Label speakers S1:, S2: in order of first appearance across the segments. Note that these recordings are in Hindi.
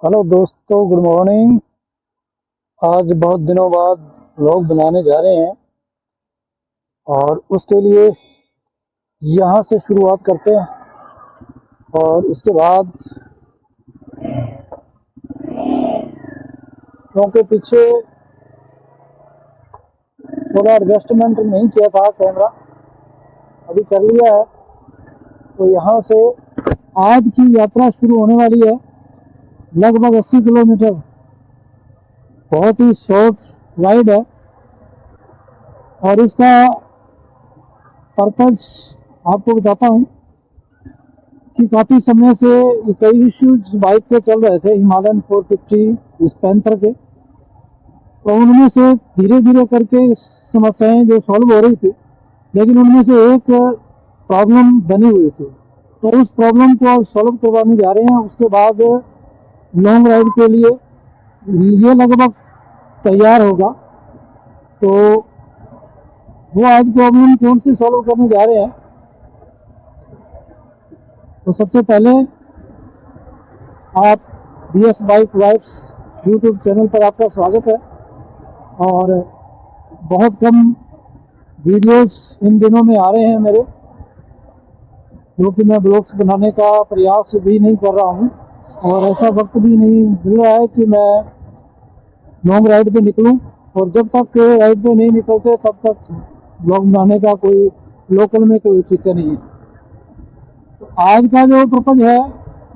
S1: हेलो दोस्तों, गुड मॉर्निंग। आज बहुत दिनों बाद व्लॉग बनाने जा रहे हैं और उसके लिए यहाँ से शुरुआत करते हैं और उसके बाद क्योंकि पीछे थोड़ा एडजस्टमेंट नहीं किया था कैमरा, अभी कर लिया है। तो यहाँ से आज की यात्रा शुरू होने वाली है, लगभग 80 किलोमीटर। बहुत ही शॉर्ट राइड है और इसका पर्पज आपको बताता हूँ कि काफ़ी समय से कई इश्यूज बाइक पे चल रहे थे, हिमालयन 450 स्पेंसर के। तो उनमें से धीरे धीरे करके समस्याएं जो सॉल्व हो रही थी, लेकिन उनमें से एक प्रॉब्लम बनी हुई थी। तो उस प्रॉब्लम को अब सॉल्व करवाने जा रहे हैं। उसके बाद लॉन्ग राइड के लिए ये लगभग तैयार होगा। तो वो आज प्रॉब्लम कौन सी सॉल्व करने जा रहे हैं। तो सबसे पहले आप BS bike vibes YouTube channel पर आपका स्वागत है। और बहुत कम वीडियोस इन दिनों में आ रहे हैं मेरे, क्योंकि मैं ब्लॉग्स बनाने का प्रयास भी नहीं कर रहा हूँ और ऐसा वक्त भी नहीं मिल रहा है कि मैं लॉन्ग राइड पे निकलूँ। और जब तक राइड पे नहीं निकलते तब तक ब्लॉग बनाने का कोई लोकल में कोई औचित्य नहीं है। तो आज का जो पर्पज है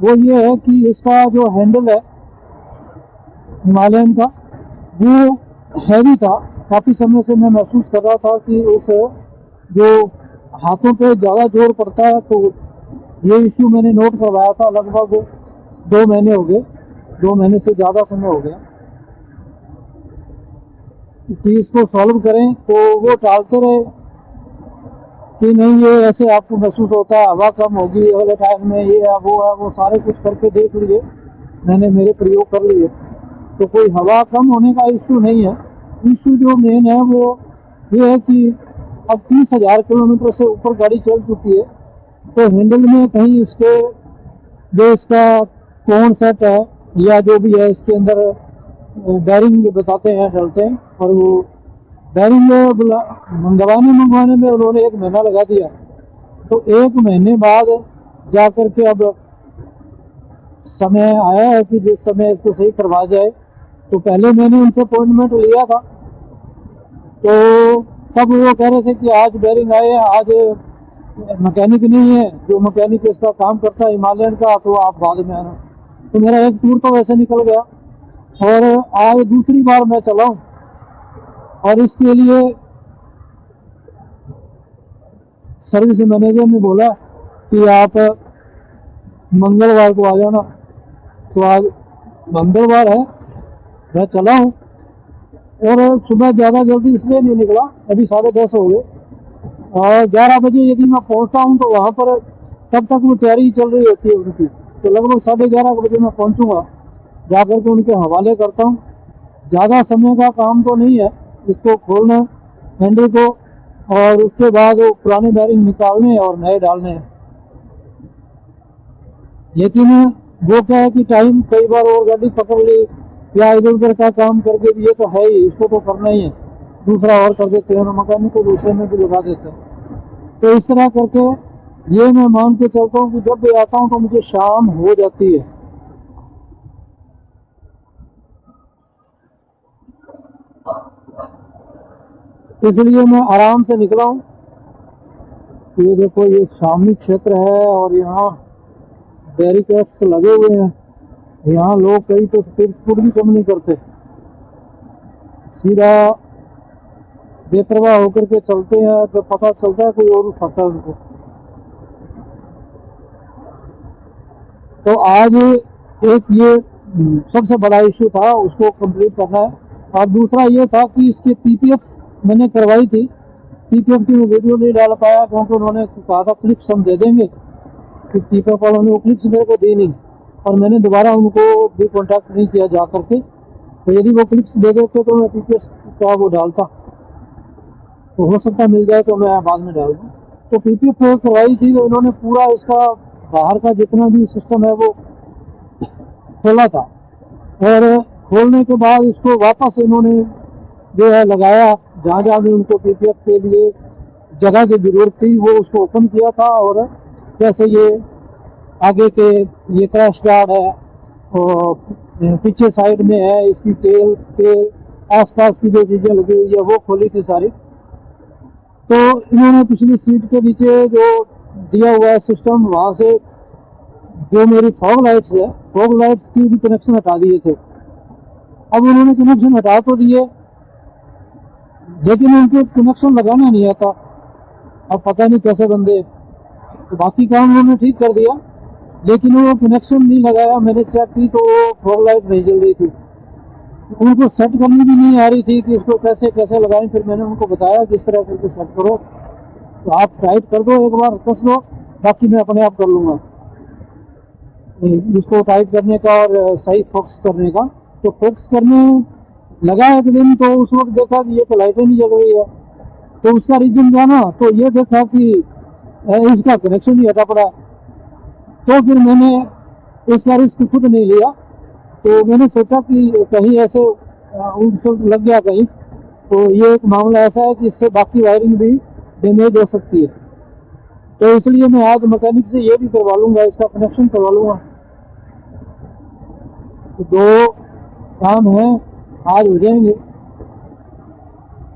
S1: वो ये है कि इसका जो हैंडल है हिमालयन का, वो हैवी था। काफ़ी समय से मैं महसूस कर रहा था कि उस जो हाथों पे ज़्यादा जोर पड़ता है, तो ये इश्यू मैंने नोट करवाया था। लगभग 2 महीने हो गए, 2 महीने से ज़्यादा समय हो गया कि इसको सॉल्व करें। तो वो टालते रहे कि नहीं, ये ऐसे आपको महसूस होता है, हवा कम होगी अगले टाइम में, ये है वो है, वो सारे कुछ करके देख लिए मैंने, मेरे प्रयोग कर लिए। तो कोई हवा कम होने का इश्यू नहीं है। इश्यू जो मेन है वो ये है कि अब 30,000 किलोमीटर से ऊपर गाड़ी चल चुकी है, तो हैंडल में कहीं इसके जो इसका कौन सेट है या जो भी है इसके अंदर बैरिंग बताते हैं, डलते हैं। और वो बैरिंग मंगवाने में उन्होंने 1 महीना लगा दिया। तो 1 महीने बाद जा करके अब समय आया है कि जिस समय इसको सही करवा जाए। तो पहले मैंने उनसे अपॉइंटमेंट लिया था, तो तब वो कह रहे थे कि आज बैरिंग आए, आज मैकेनिक नहीं है, जो मैकेनिक इसका काम करता है हिमालयन का, तो आप बाद में आना। तो मेरा एक टूर तो वैसे निकल गया और आज दूसरी बार मैं चला हूँ। और इसके लिए सर्विस मैनेजर ने बोला कि आप मंगलवार को आ जाना। तो आज मंगलवार है, मैं चला हूँ। और सुबह ज़्यादा जल्दी इसलिए नहीं निकला, अभी 10:30 हो गए और 11 बजे यदि मैं पहुँचता हूँ तो वहाँ पर तब तक वो तैयारी चल रही होती है उनकी। तो लगभग 11:30 बजे मैं पहुँचूँगा, जा करके उनके हवाले करता हूँ। ज़्यादा समय का काम तो नहीं है, इसको खोलना हैंडल को और उसके बाद वो पुराने बैरिंग निकालने और नए डालने हैं। लेकिन वो क्या है कि टाइम कई बार और गाड़ी पकड़ ली या इधर उधर का काम करके भी, ये तो है ही, इसको तो करना ही है, दूसरा और कर देते हैं, मैकेनिक को दूसरे में भी लगा देते हैं। तो इस तरह करके ये मैं मान के चलता हूँ कि जब भी आता हूँ तो मुझे शाम हो जाती है। इसलिए मैं आराम से निकला हूँ। ये देखो, ये शामी क्षेत्र है और यहाँ बैरिकेड्स लगे हुए हैं। यहाँ लोग कई तो स्पीड भी कम नहीं करते, सीधा बेपरवाह होकर के चलते हैं। तो पता चलता है कोई और उठाता है उनको। तो आज एक ये सबसे बड़ा इश्यू था, उसको कंप्लीट करना है। और दूसरा ये था कि इसकी PPF मैंने करवाई थी। PPF की मैं वीडियो नहीं डाल पाया क्योंकि उन्होंने कहा था क्लिप्स हम दे देंगे, कि PPF वालों ने वो क्लिप्स मेरे को दी नहीं और मैंने दोबारा उनको भी कॉन्टैक्ट नहीं किया जा करके। तो यदि वो क्लिप्स दे देते तो मैं PPF का वो डालता, तो हो सकता मिल जाए तो मैं बाद में डाल दूँ। तो PPF करवाई थी, तो इन्होंने पूरा इसका बाहर का जितना भी सिस्टम है वो खोला था। और खोलने के बाद इसको वापस इन्होंने जो है लगाया, जहाँ जहाँ भी उनको पीपीएफ के लिए जगह की जरूरत थी वो उसको ओपन किया था। और जैसे ये आगे के ये क्रैश गार्ड है और पीछे साइड में है, इसकी तेल के आसपास की जो चीजें लगी हुई है वो खोली थी सारी। तो इन्होंने पिछली सीट के नीचे जो दिया हुआ है सिस्टम, वहां से जो मेरी फॉग लाइट्स है, फॉग लाइट्स की भी कनेक्शन हटा दिए थे। अब उन्होंने कनेक्शन हटा तो दिए, लेकिन उनको कनेक्शन लगाना नहीं आता। अब पता नहीं कैसे बंदे, तो बाकी काम उन्होंने ठीक कर दिया, लेकिन वो कनेक्शन नहीं लगाया। मैंने चेक की तो वो फॉग लाइट नहीं जल रही थी। उनको सेट करनी भी नहीं आ रही थी कि इसको कैसे कैसे लगाएं। फिर मैंने उनको बताया किस तरह करके सेट करो, तो आप टाइट कर दो, एक बार कस दो, बाकी मैं अपने आप कर लूँगा इसको टाइट करने का और सही फोकस करने का। तो फोकस करने लगा एक दिन, तो उस वक्त देखा कि ये तो लाइटें नहीं जल रही है। तो उसका रीजन जाना तो ये देखा कि इसका कनेक्शन ही हटा पड़ा। तो फिर मैंने इसका रिस्क खुद नहीं लिया, तो मैंने सोचा कि कहीं ऐसे उनको लग गया कहीं, तो ये एक मामला ऐसा है कि इससे बाकी वायरिंग भी डैमेज हो सकती है। तो इसलिए मैं आज मैकेनिक से ये भी करवा लूँगा, इसका कनेक्शन करवा लूँगा। तो 2 काम हैं, आज हो जाएंगे।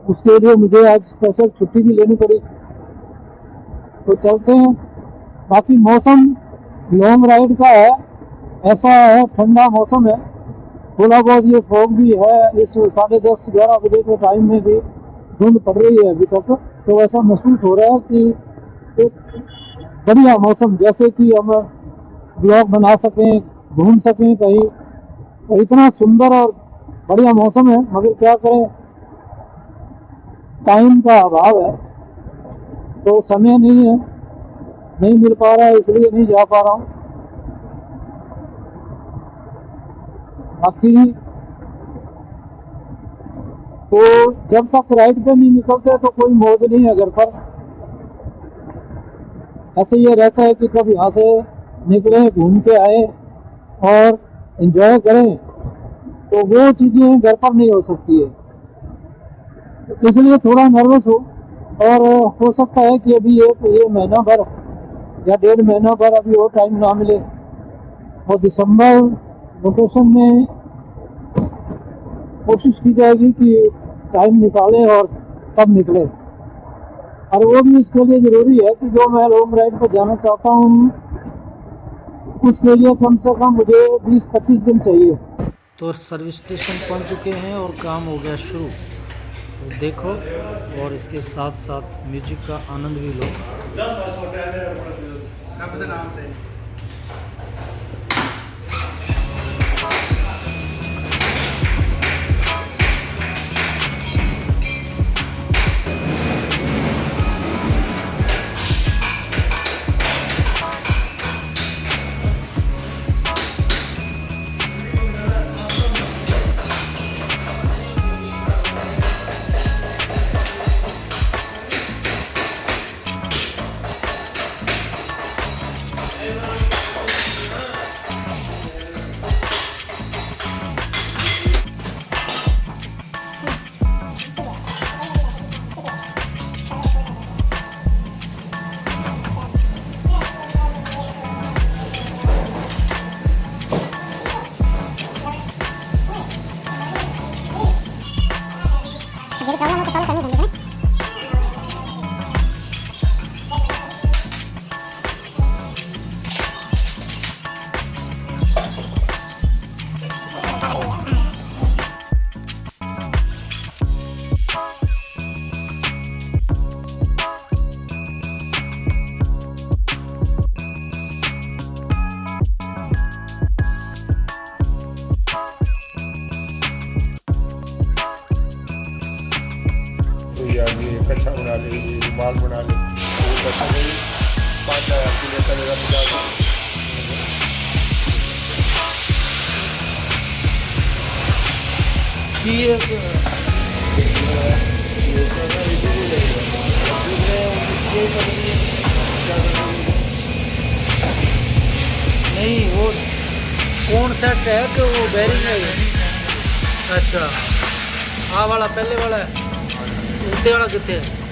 S1: उसके लिए मुझे आज स्पेशल छुट्टी भी लेनी पड़ी। तो चलते हैं। बाकी मौसम लॉन्ग राइड का है, ऐसा है, ठंडा मौसम है, थोड़ा बहुत ये फॉग भी है। इस 10:30-11 बजे के टाइम में भी धुंध पड़ रही है अभी तक। तो ऐसा महसूस हो रहा है कि एक बढ़िया मौसम, जैसे कि हम ब्लॉग बना सकें, घूम सकें कहीं। तो इतना सुंदर और बढ़िया मौसम है, मगर क्या करें, टाइम का अभाव है, तो समय नहीं है, नहीं मिल पा रहा है, इसलिए नहीं जा पा रहा हूँ। बाकी तो जब तक राइड पे नहीं निकलते तो कोई मौज नहीं है घर पर। ऐसे ये रहता है कि कब यहाँ से निकले, घूम के आए और एंजॉय करें, तो वो चीजें घर पर नहीं हो सकती है। इसलिए थोड़ा नर्वस हूँ, और हो सकता है कि अभी ये महीना भर या 1.5 महीना भर अभी और टाइम ना मिले, और दिसंबर वेकेशन में कोशिश की जाएगी कि टाइम निकाले और तब निकले। और वो भी इसके लिए जरूरी है कि जो मैं लॉन्ग राइड पर जाना चाहता हूँ, उसके लिए कम से कम मुझे 20-25 दिन चाहिए।
S2: तो सर्विस स्टेशन पहुंच चुके हैं और काम हो गया शुरू। तो देखो और इसके साथ साथ म्यूजिक का आनंद भी लो।
S3: कच्छा बना ले, रुमाल बना ले, तो कच्छा में 5,000 की लेता मेरा 50,000।
S2: नहीं वो कौन सेट है कि वो बेरिंग है ये? अच्छा आ वाला पहले वाला है, उत्ते वाला कितने है?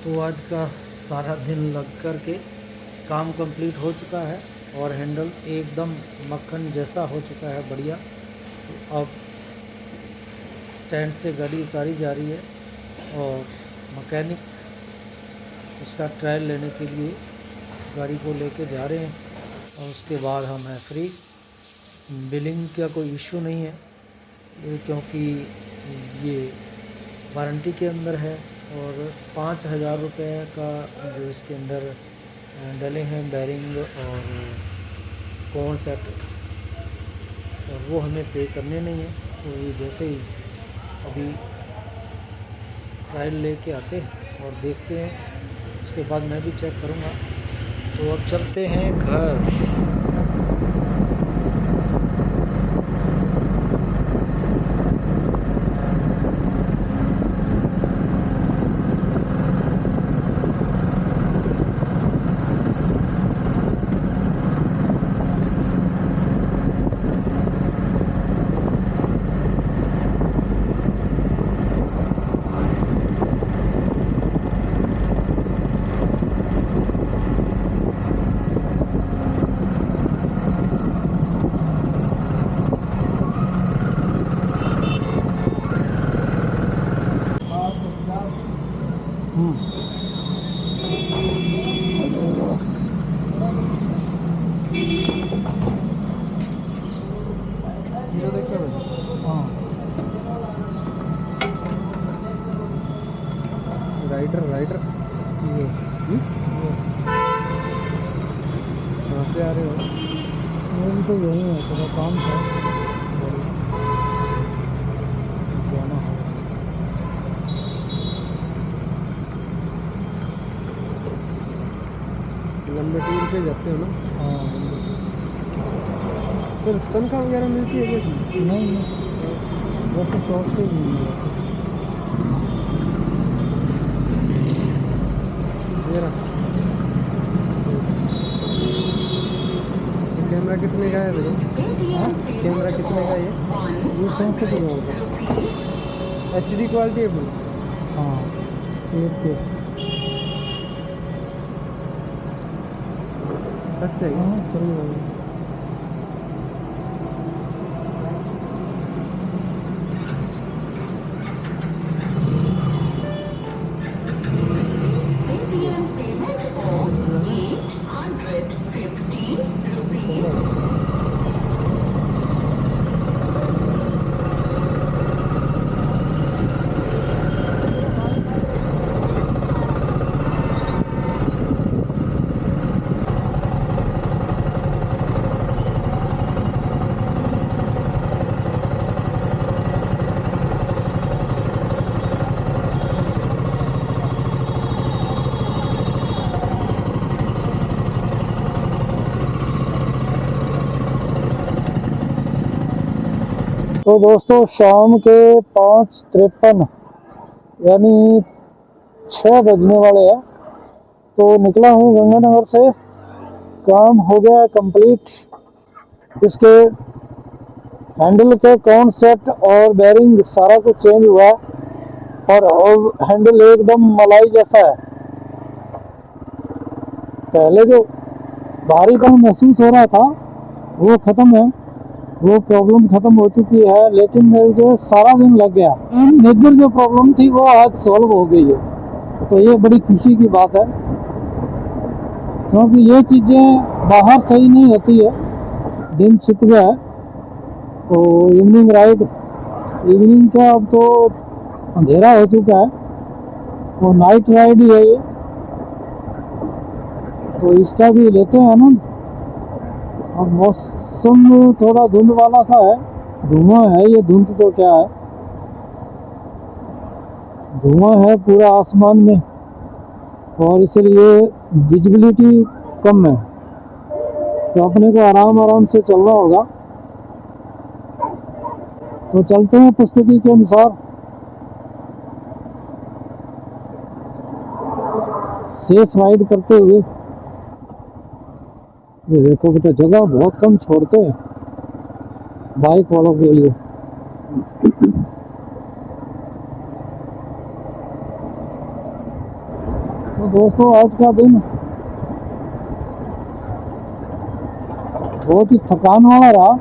S2: तो आज का सारा दिन लग कर के काम कंप्लीट हो चुका है और हैंडल एकदम मक्खन जैसा हो चुका है, बढ़िया। तो अब स्टैंड से गाड़ी उतारी जा रही है और मैकेनिक उसका ट्रायल लेने के लिए गाड़ी को लेके जा रहे हैं और उसके बाद हम हैं फ्री। बिलिंग का कोई इशू नहीं है क्योंकि ये वारंटी के अंदर है और 5,000 रुपये का जो इसके अंदर डले हैं बेरिंग और कौन सेट, और वो हमें पे करने नहीं है। तो ये जैसे ही अभी ट्रायल लेके आते हैं और देखते हैं, उसके बाद मैं भी चेक करूँगा। तो अब चलते हैं घर।
S4: राइडर
S1: यस
S4: कहाँ से आ रहे हो?
S1: मैं भी तो यही है, थोड़ा काम था जाना है।
S4: लंबे टूर पे जाते हो ना?
S1: हाँ
S4: फिर तनख्वाह वगैरह मिलती है क्या?
S1: नहीं वैसे शौक से ही नहीं है।
S4: ये रहा। ये कैमरा कितने का है देखो?
S1: हाँ
S4: कैमरा कितने का है ये?
S1: ये 65,000 का।
S4: HD क्वालिटी है पूरी?
S1: हाँ 8K।
S4: टच है
S1: हाँ चल रहा है। तो दोस्तों शाम के 5:53 यानी 6 बजने वाले हैं। तो निकला हूँ गंगानगर से, काम हो गया कंप्लीट। इसके हैंडल के कौन सेट और बेरिंग सारा कुछ चेंज हुआ और हैंडल एकदम मलाई जैसा है। पहले जो भारीपन महसूस हो रहा था वो खत्म है, वो प्रॉब्लम खत्म हो चुकी है। लेकिन मुझे सारा दिन लग गया। मेजर जो प्रॉब्लम थी वो आज सॉल्व हो गई है, तो ये बड़ी खुशी की बात है, क्योंकि ये चीज़ें बाहर सही नहीं होती है। दिन छुप गया है तो इवनिंग राइड, इवनिंग का अब तो अंधेरा हो चुका है, तो नाइट राइड ही है ये, तो इसका भी लेते हैं ना। और मौसम थोड़ा धुंध वाला सा है, धुआं है, ये धुंध तो क्या है, धुआं है पूरा आसमान में, और इसलिए विजिबिलिटी कम है, तो अपने को आराम आराम से चलना होगा। तो चलते हैं पुस्तकी के अनुसार, सेफ राइड करते हुए। ये देखो कि तो जगह बहुत कम छोड़ते हैं बाइक वालों के लिए। तो दोस्तों आज का दिन बहुत ही थकान वाला रहा,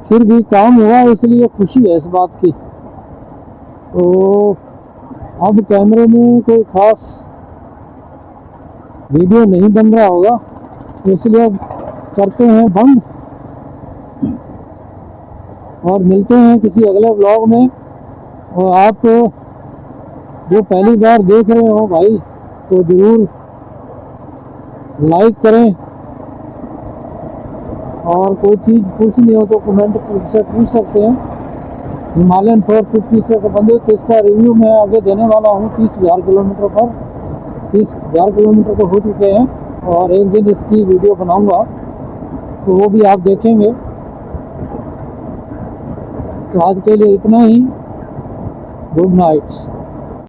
S1: फिर भी काम हुआ, इसलिए खुशी है इस बात की। तो अब कैमरे में कोई खास वीडियो नहीं बन रहा होगा, तो इसलिए अब करते हैं बंद और मिलते हैं किसी अगले व्लॉग में। और आप जो पहली बार देख रहे हो भाई, तो ज़रूर लाइक करें, और कोई चीज़ पूछनी हो तो कमेंट से पूछ सकते हैं। हिमालयन 450 से संबंधित इसका रिव्यू मैं आगे देने वाला हूँ 30,000 किलोमीटर पर। 30,000 किलोमीटर तो हो चुके हैं, और एक दिन इसकी वीडियो बनाऊंगा, तो वो भी आप देखेंगे। तो आज के लिए इतना ही, गुड नाइट।